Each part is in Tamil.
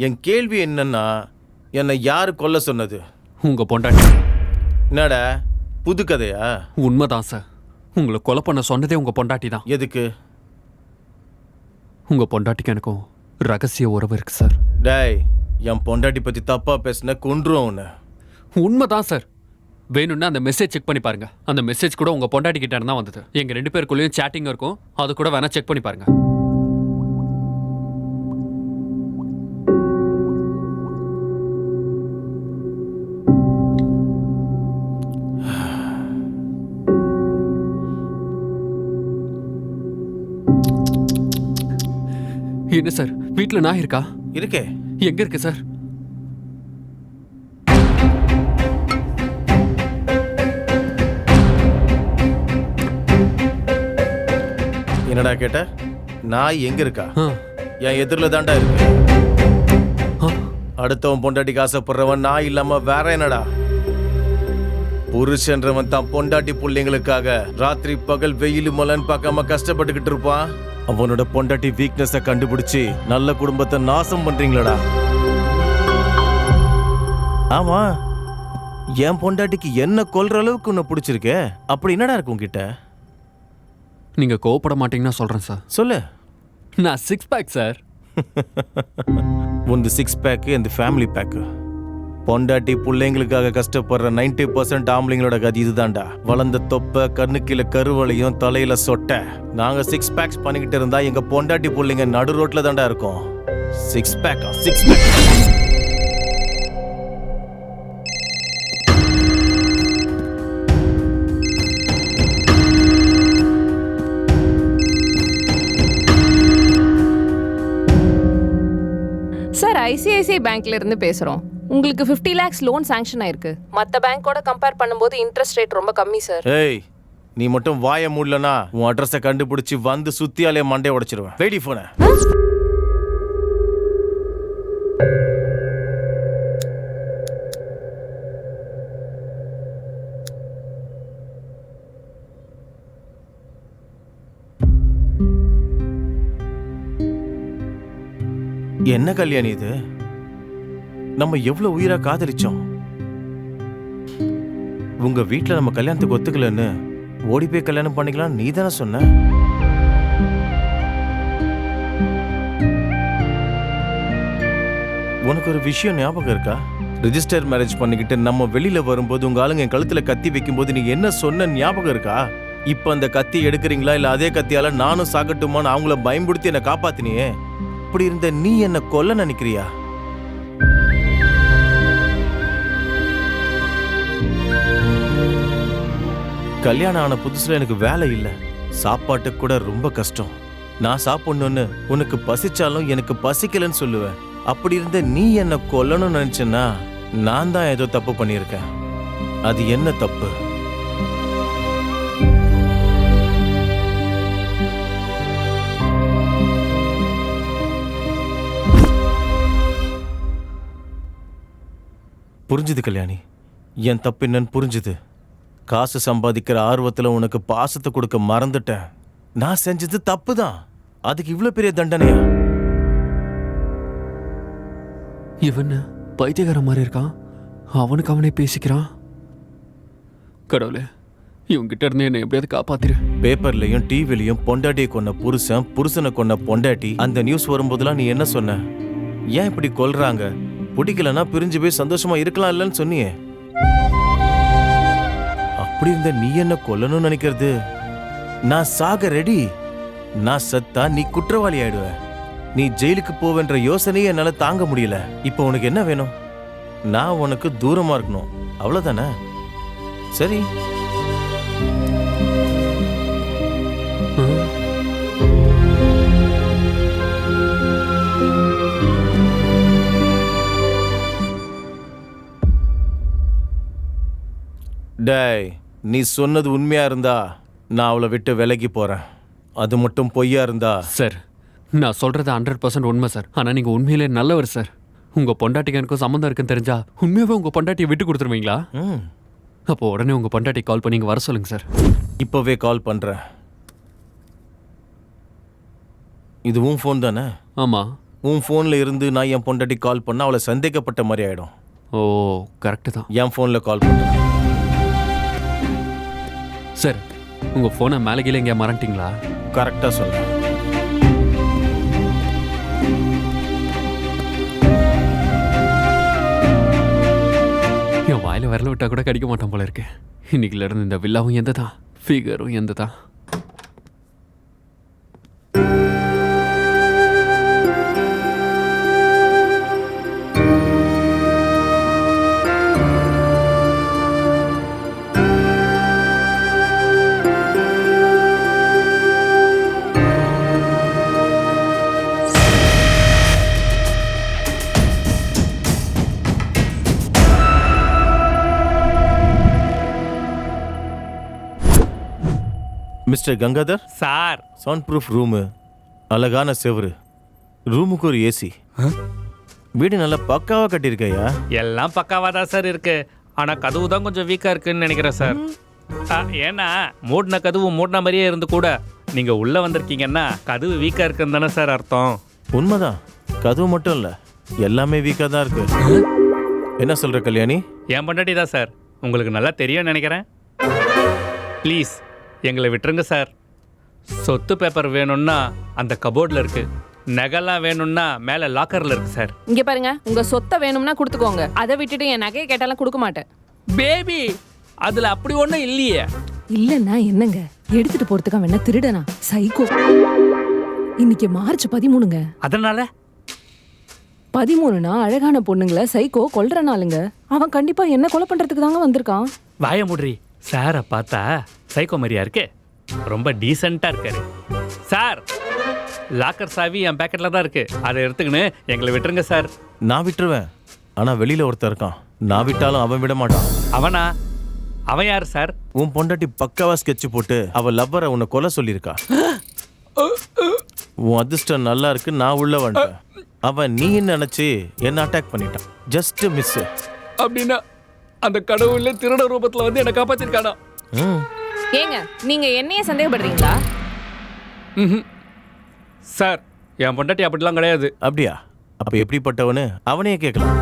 என் கேள்வி என்னன்னா, என்னை யாரு கொல்ல சொன்னது? உங்க பொண்டாட்டி. என்னடா புது கதையா? உண்மைதான் சார். உங்களை கொலை பண்ண சொன்னதே உங்க பொண்டாட்டி தான். எதுக்கு? உங்க பொண்டாட்டிக்கு எனக்கும் ரகசிய உறவு இருக்கு சார். டேய், என் பொண்டாட்டி பத்தி தப்பா பேசின கொன்றும் உன்னை. உண்மைதான் சார். வேணும்னா அந்த மெசேஜ் செக் பண்ணி பாருங்க. அந்த மெசேஜ் கூட உங்க பொண்டாட்டி கிட்ட இருந்தா வந்தது. எங்க 2 பேருக்குள்ளேயும் சேட்டிங் இருக்கும். அது கூட வேணா செக் பண்ணி பாருங்க. என்ன சார், வீட்டுல நாய் இருக்கா? இருக்கே. எங்க இருக்கு சார்? என்னடா கேட்ட? நாய் எங்க இருக்கா? என் எதிரில தாண்டா இருக்கு. அடுத்தவன் பொண்டாட்டிக்கு ஆசைப்படுறவன் நாய் இல்லாம வேற என்னடா? புருஷன்றவன் தான் பொண்டாட்டி பிள்ளைங்களுக்காக ராத்திரி பகல் வெயில் மலன்னு பார்க்காம கஷ்டப்பட்டுக்கிட்டு இருப்பான். அவனோட பொண்டாட்டி வீக்னஸை கண்டுபிடிச்சு நல்ல குடும்பத்தை நாசம் பண்றீங்களடா. ஆமா, என் பொண்டாட்டிக்கு என்ன கொல்ற அளவுக்கு உன்னை பிடிச்சிருக்கே, அப்படி என்னடா இருக்கு உன்கிட்ட? நீங்க கோவப்பட மாட்டீங்கன்னா சொல்றேன் சார். சொல்லு. நான் 6 பேக் சார். உந்து 6 பேக்கு இந்த ஃபேமிலி பேக்கு. பொண்டாட்டி பிள்ளைங்களுக்காக கஷ்டப்படுற 90% ஆம்பளைங்களோட கதி இதுதான்டா. வளர்ந்த தொப்பை, கண்ணுக்கீழ கருவளையும், தலையில சொட்ட. நாங்க 6 பேக்ஸ் பண்ணிக்கிட்டு இருந்தா எங்க பொண்டாட்டி பிள்ளைங்க நடு ரோட்ல தான்டா இருக்கும். 6 பேக்கா? 6 பேக். சார், ஐசிஐசிஐ பேங்க்ல இருந்து பேசுறோம். உங்களுக்கு 50 lakhs லோன் சாங்ஷன் ஆயிருக்கு. மற்ற பேங்கோட கம்பேர் பண்ணும்போது இன்ட்ரெஸ்ட் ரேட் ரொம்ப கம்மி சார். ஏய், நீ மட்டும் வாய மூடலனா உன் அட்ரஸை கண்டுபிடிச்சு வந்து சுத்தியாலே மண்டே உடைச்சிருவேன். வெயிடி போன. என்ன கல்யாணி இது? நம்ம எவ்வளவு உயிரா காதலிச்சோம். உங்க வீட்டுல நம்ம கல்யாணத்துக்கு ஒத்துக்கலன்னு ஓடி போய் கல்யாணம் பண்ணிக்கலாம் நீ தானே சொன்ன? உனக்கு ஒரு விஷயம் ஞாபகம் இருக்கா? ரிஜிஸ்டர் மேரேஜ் பண்ணிக்கிட்டு நம்ம வெளியில வரும்போது உங்க ஆளுங்க என் கழுத்துல கத்தி வைக்கும் போது நீங்க என்ன சொன்ன ஞாபகம் இருக்கா? இப்ப அந்த கத்தி எடுக்கிறீங்களா இல்ல அதே கத்தியால நானும் சாகட்டுமான்னு அவங்கள பயன்படுத்தி என்ன காப்பாத்தினியே. அப்படி இருந்த நீ என்ன கொல்ல நினைக்கிறியா? கல்யாணம் ஆன புதுசுல எனக்கு வேலை இல்லை, சாப்பாட்டுக்கு கூட ரொம்ப கஷ்டம். நான் சாப்பிடணும்னு உனக்கு பசிச்சாலும் எனக்கு பசிக்கலன்னு சொல்லுவேன். அப்படி இருந்த நீ என்ன கொல்லணும்னு நினைச்சேன்னா நான் தான் ஏதோ தப்பு பண்ணியிருக்கேன். அது என்ன தப்பு? புரிஞ்சுது கல்யாணி, என் தப்பு என்னன்னு புரிஞ்சுது. காசு சம்பாதிக்கிற ஆர்வத்தில் உனக்கு பாசத்தை கொடுக்க மறந்துட்டேன். நான் செஞ்சது தப்பு தான். அதுக்கு இவ்வளவு பெரிய தண்டனையா? இவன் பைத்தியக்கார மாதிரி இருக்கான். அவனுக்கு அவனே பேசிக்கிறான். கடவுளே, இவங்கிட்ட இருந்து என்ன எப்படியாவது காப்பாத்திரு. பேப்பர்லயும் டிவிலையும் பொண்டாட்டியை கொன்ன புருஷன், புருஷனை கொன்ன பொண்டாட்டி, அந்த நியூஸ் வரும்போதெல்லாம் நீ என்ன சொன்ன? ஏன் இப்படி கொல்றாங்க, பிடிக்கலன்னா பிரிஞ்சு போய் சந்தோஷமா இருக்கலாம் இல்லன்னு சொன்னியே. அப்படி இருந்த நீ என்ன கொல்லணும்னு நினைக்கிறது? நான் சாக ரெடி. நான் சத்தா நீ குற்றவாளி ஆயிடுவ. நீ ஜெயிலுக்கு போவென்ற யோசனையே என்னால தாங்க முடியல. இப்போ உனக்கு என்ன வேணும்? நான் உனக்கு தூரமா இருக்கணும், அவ்வளவுதானே? சரி. டேய், நீ சொன்னது உண்மையா இருந்தா நான் அவளை விட்டு விலகி போறேன். அது மட்டும் பொய்யா இருந்தா? சார், நான் சொல்றது 100% உண்மை சார். ஆனா நீங்க உண்மையிலே நல்லவர் சார். உங்க பொண்டாட்டிக்கு எனக்கும் சம்மந்தம் இருக்குன்னு தெரிஞ்சா உண்மையாவே உங்க பொண்டாட்டியை விட்டு கொடுத்துருவீங்களா? அப்போ உடனே உங்க பொண்டாட்டி கால் பண்ணி இங்க வர சொல்லுங்க சார். இப்பவே கால் பண்றேன். இது உன் ஃபோன் தானே? ஆமா. உன் ஃபோனில் இருந்து நான் என் பொண்டாட்டி கால் பண்ணால் அவளை சந்தேகப்பட்ட மாதிரி ஆகிடும். ஓ கரெக்டு தான் என் ஃபோனில் கால் பண்ணுறேன். சார். உங்கள் ஃபோனை மேலே கீழே எங்கேயா மறந்துட்டீங்களா? கரெக்டாக சொல்கிறேன். என் வாயில் விரல விட்டா கூட கடிக்க மாட்டான் போல இருக்கு. இன்னைக்குல இருந்து இந்த வில்லாவும் எந்த தான், ஃபிகரும் எந்த தான். Mister Gangadhar sir, sound proof room, அழகான செவரு, ரூமுக்கு ஒரு ஏசி, வீடு நல்லா பக்காவாக கட்டியிருக்கையா? எல்லாம் பக்காவாக தான் சார் இருக்கு. ஆனால் கதவு தான் கொஞ்சம் வீக்காக இருக்குன்னு நினைக்கிறேன் சார். ஏன்னா மூடின கதவு மூடின மாதிரியே இருந்து கூட நீங்கள் உள்ளே வந்திருக்கீங்கன்னா கதவு வீக்காக இருக்குன்னு தானே சார் அர்த்தம். உண்மைதான், கதவு மட்டும் இல்லை, எல்லாமே வீக்காக தான் இருக்கு. என்ன சொல்கிற கல்யாணி? என் பொண்டாட்டி தான் சார், உங்களுக்கு நல்லா தெரியும்னு நினைக்கிறேன். ப்ளீஸ் எங்களை விட்டுருங்க சார். சொத்து பேப்பர் வேணும்னா அந்த கபோர்டில் இருக்கு, நகைலாம் வேணும்னா மேலே லாக்கரில் இருக்கு சார். இங்க பாருங்க, உங்க சொத்தை வேணும்னா கொடுத்துக்கோங்க. அதை விட்டுட்டு என் நகையை கேட்டாலும் கொடுக்க மாட்டேன். பேபி, அதில் அப்படி ஒன்றும் இல்லையே. இல்லன்னா என்னங்க, எடுத்துட்டு போறதுக்கு அவன் என்ன திருடனா? சைக்கோ. இன்னைக்கு மார்ச் 13ங்க. அதனால 13னா அழகான பொண்ணுங்கள சைக்கோ கொல்ற நாளுங்க. அவன் கண்டிப்பா என்ன கொலை பண்றதுக்கு தாங்க வந்திருக்கான். வாய முட்ரி. சாரை பார்த்தா சைக்கோ மாதிரியா இருக்கு, ரொம்ப டீசெண்டாக இருக்காரு. சார், லாக்கர் சாவி என் பேக்கெட்டில் தான் இருக்கு, அதை எடுத்துக்கின்னு எங்களை விட்டுருங்க சார். நான் விட்டுருவேன், ஆனால் வெளியில் ஒருத்தர் இருக்கான், நான் விட்டாலும் அவன் விட மாட்டான். அவனா? அவன் யார் சார்? உன் பொண்டாட்டி பக்காவா ஸ்கெட்ச் போட்டு அவள் லவ்வரை உன்னை கொலை சொல்லியிருக்கா. உன் அதிர்ஷ்டம் நல்லா இருக்கு, நான் உள்ள வந்துட்டேன். அவன் நீ நினைச்சு என்ன அட்டாக் பண்ணிட்டான். Just miss. அப்படின்னா அந்த கடவுளே திருட ரூபத்தில் வந்து என்னை காப்பாத்திருக்கானா? ஏங்க, நீங்க என்னைய சந்தேகப்படுறீங்களா? சார், என் பொண்டாட்டி அப்படிலாம் கிடையாது. அப்படியா? அப்ப எப்படிப்பட்டவனு அவனையே கேட்கலாம்.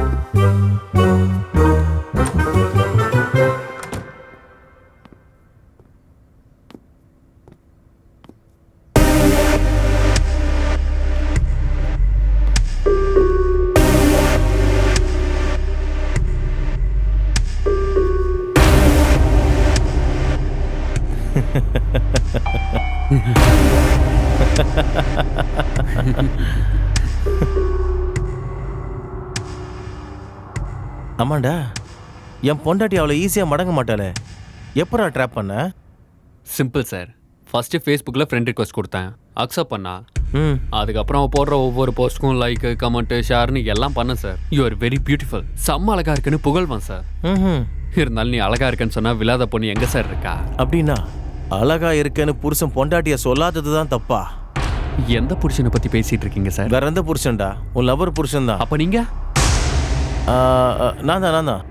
ஆமாண்டா, என் பொண்டாட்டி அவளை ஈஸியாக மடங்க மாட்டாளே, எப்படா ட்ராப் பண்ண? Simple sir. ஃபர்ஸ்ட் ஃபேஸ்புக்கில் ஃப்ரெண்ட் ரிக்வஸ்ட் கொடுத்தேன், அக்செப்ட் பண்ணா. அதுக்கப்புறம் அவள் போடுற ஒவ்வொரு போஸ்ட்டுக்கும் லைக், கமெண்ட், ஷேர்னு எல்லாம் பண்ணேன் sir. You are very beautiful, செம்ம அழகா இருக்குன்னு புகழ்வான் சார். இருந்தாலும் நீ அழகா இருக்கேன்னு சொன்னா விழாத பொண்ணு எங்க சார் இருக்கா? அப்படின்னா அழகா இருக்கேன்னு புருஷன் பொண்டாட்டிய சொல்லாதது தான் தப்பா? எந்த புருஷனை பத்தி பேசிட்டு இருக்கீங்க சார்? வேற எந்த புருஷன்டா? உன் லவர் புருஷன் தான். அப்ப நீங்க? நான் தான்.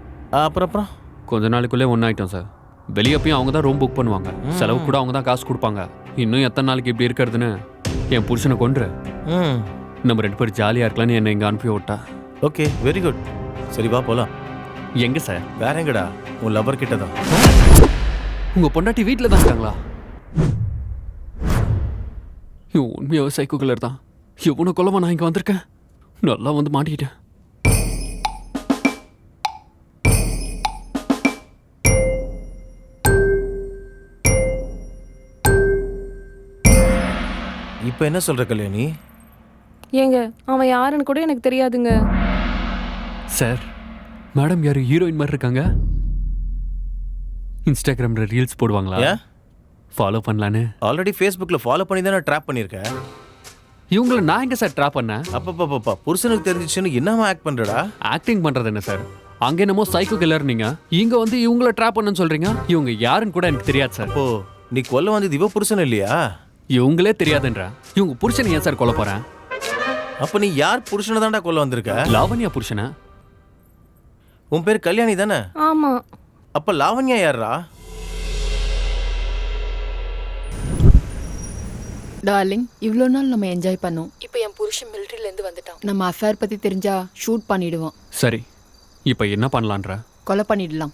அப்புறம் கொஞ்ச நாளுக்குள்ளே ஒன்றாயிட்டோம் சார். வெளியே போய் அவங்க தான் ரூம் புக் பண்ணுவாங்க, செலவு கூட அவங்க தான் காசு கொடுப்பாங்க. இன்னும் எத்தனை நாளைக்கு இப்படி இருக்கிறதுன்னு என் புருஷனை கொன்று நம்ம 2 பேரும் ஜாலியாக இருக்கலான்னு என்னை இங்கே அனுப்பி விட்டா. Okay, very good. சரி வா போலாம். எங்க சார்? வேற எங்கடா? உன் லவர் கிட்ட தான். உங்க பொண்டாட்டி வீட்டில் தான் இருக்காங்களா? உண்மையாக சைக்கோ கலர் தான். எவ்வளோ கொல்லமா நான் இங்கே வந்திருக்கேன், நல்லா வந்து மாட்டிக்கிட்டேன். இப்போ என்ன சொல்ற கல்யாணி? ஏங்க, அவன் யாருன்னு கூட எனக்கு தெரியாதுங்க. சார், மேடம் யாரு ஹீரோயின் மாதிரி இருக்காங்க. இன்ஸ்டாகிராமில் ரீல்ஸ் போடுவாங்களா? ஏன் ஃபாலோ பண்ணலான்னு. ஆல்ரெடி ஃபேஸ்புக்கில் ஃபாலோ பண்ணி தானே ட்ராப் பண்ணியிருக்கேன். இவங்கள நான் எங்க சார் ட்ராப் பண்ணேன்? அப்பப்பா புருஷனுக்கு தெரிஞ்சிச்சுன்னு என்னமா ஆக்ட் பண்றடா? ஆக்டிங் பண்றது என்ன சார்? அங்க என்னமோ சைக்கோ கில்லர் நீங்க, இங்க வந்து இவங்கள ட்ராப் பண்ணன்னு சொல்றீங்க. இவங்க யாருன்னு கூட எனக்கு தெரியாது சார். ஓ, நீ கொல்ல வந்தது இவ புருஷன் இல்லையா? இவங்களே தெரியாதுன்றா. இவங்க புருஷனை ஏன் சார் கொல்ல போறேன்? அப்ப நீ யார் புருஷனை தான்டா கொல்ல வந்திருக்க? லாவண்யா புருஷனை. உன் பேர் கல்யாணி தானே? ஆமா. அப்ப லாவண்யா யாரா? டார்லிங், இவ்வளோ நாள் நம்ம என்ஜாய் பண்ணோம். இப்போ என் புருஷன் மிலிட்ரியிலேருந்து வந்துட்டான். நம்ம அஃபேர் பற்றி தெரிஞ்சா ஷூட் பண்ணிடுவான். சரி இப்போ என்ன பண்ணலான்ற? கொலை பண்ணிடலாம்.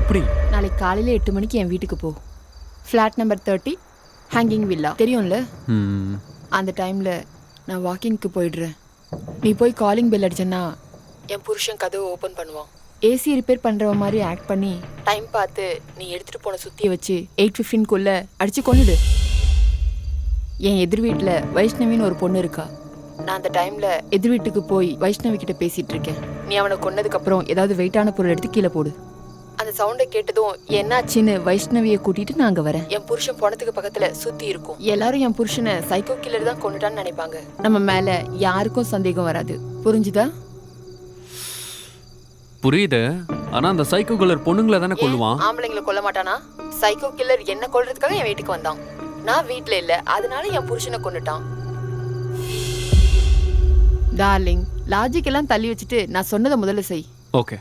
எப்படி? நாளைக்கு காலையில் 8 மணிக்கு என் வீட்டுக்கு போ. ஃப்ளாட் நம்பர் 30 ஹேங்கிங் வில்லா தெரியும்ல? ம், அந்த டைமில் நான் வாக்கிங்க்கு போயிடுறேன். நீ போய் காலிங் பெல் அடிச்சேன்னா என் புருஷன் கதவை ஓப்பன் பண்ணுவான். ஏசி ரிப்பேர் பண்ணுறவ மாதிரி ஆக்ட் பண்ணி டைம் பார்த்து நீ எடுத்துகிட்டு போன சுற்றியை வச்சு 8:15 அடித்து கொண்டுடு. என் எதிர் வீட்டில் வைஷ்ணவின்னு ஒரு பொண்ணு இருக்கா. நான் அந்த டைமில் எதிர் வீட்டுக்கு போய் வைஷ்ணவி கிட்ட பேசிகிட்டு இருக்கேன். நீ அவனை கொன்னதுக்கப்புறம் ஏதாவது வெயிட்டான பொருள் எடுத்து கீழே போடு. அந்த சவுண்டை கேட்டதும் என்னாச்சின்னு வைஷ்ணவியை கூட்டிட்டு நான் அங்கே வரேன். என் புருஷன் போனதுக்கு பக்கத்தில் சுற்றி இருக்கும். எல்லாரும் என் புருஷனை சைக்கோ கில்லர் தான் கொண்டுட்டான்னு நினைப்பாங்க. நம்ம மேலே யாருக்கும் சந்தேகம் வராது. புரிஞ்சுதா? புரியுது. ஆனா அந்த சைக்கோ கலர் பொண்ணுங்களை தானே கொல்லுவான். ஆம்பளைங்களை கொல்ல மாட்டானா? சைக்கோ கில்லர் என்ன கொல்றதுக்காக என் வீட்டுக்கு வந்தான். நான் வீட்டில் இல்லை, அதனால என் புருஷனை கொண்டுட்டான். டார்லிங், லாஜிக் எல்லாம் தள்ளி வச்சுட்டு நான் சொன்னதை முதல்ல செய். ஓகே.